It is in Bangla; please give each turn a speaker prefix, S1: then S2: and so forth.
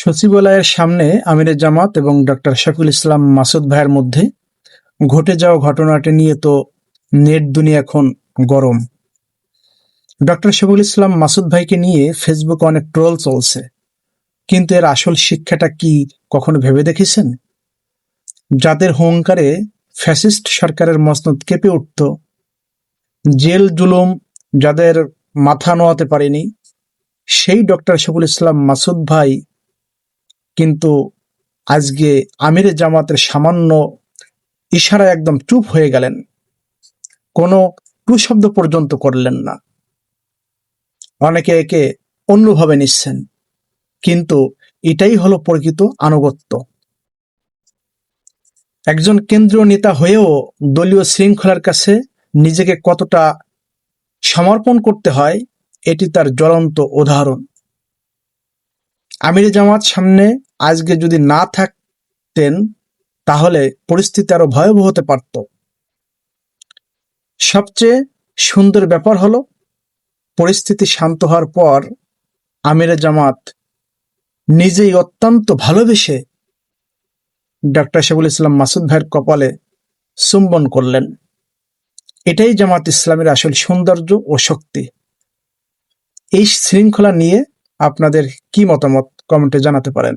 S1: সচিবালয়ের সামনে আমিরে জামাত এবং ডক্টর শফিকুল ইসলাম মাসুদ ভাইয়ের মধ্যে ঘটে যাওয়া ঘটনাটি নিয়ে তো নেট দুনিয়া এখন গরম। ডক্টর শফিকুল ইসলাম মাসুদ ভাইকে নিয়ে ফেসবুকে অনেক ট্রোল চলছে, কিন্তু এর আসল শিক্ষাটা কি কখনো ভেবে দেখেছেন? যাদের হুঙ্কারে ফ্যাসিস্ট সরকারের মসনদ কেঁপে উঠত, জেল জুলুম যাদের মাথা নোয়াতে পারেনি, সেই ডক্টর শফিকুল ইসলাম মাসুদ ভাই কিন্তু আজকে আমিরে জামাতের সামান্য ইশারায় একদম চুপ হয়ে গেলেন, কোনো টু শব্দ পর্যন্ত করলেন না। অনেকে একে অন্যভাবে নিচ্ছেন, কিন্তু এটাই হলো প্রকৃত আনুগত্য। একজন কেন্দ্রীয় নেতা হয়েও দলীয় শৃঙ্খলার কাছে নিজেকে কতটা সমর্পণ করতে হয়, এটি তার জ্বলন্ত উদাহরণ। আমিরে জামাত সামনে আজকে যদি না থাকতেন, তাহলে পরিস্থিতি আরো ভয়াবহ হতে পারত। সবচেয়ে সুন্দর ব্যাপার হলো, পরিস্থিতি শান্ত হওয়ার পর আমিরে জামাত নিজেই অত্যন্ত ভালোবেসে ডক্টর শফিকুল ইসলাম মাসুদ ভাইয়ের কপালে চুম্বন করলেন। এটাই জামাত ইসলামের আসল সৌন্দর্য ও শক্তি। এই শৃঙ্খলা নিয়ে আপনাদের কি মতামত কমেন্টে জানাতে পারেন।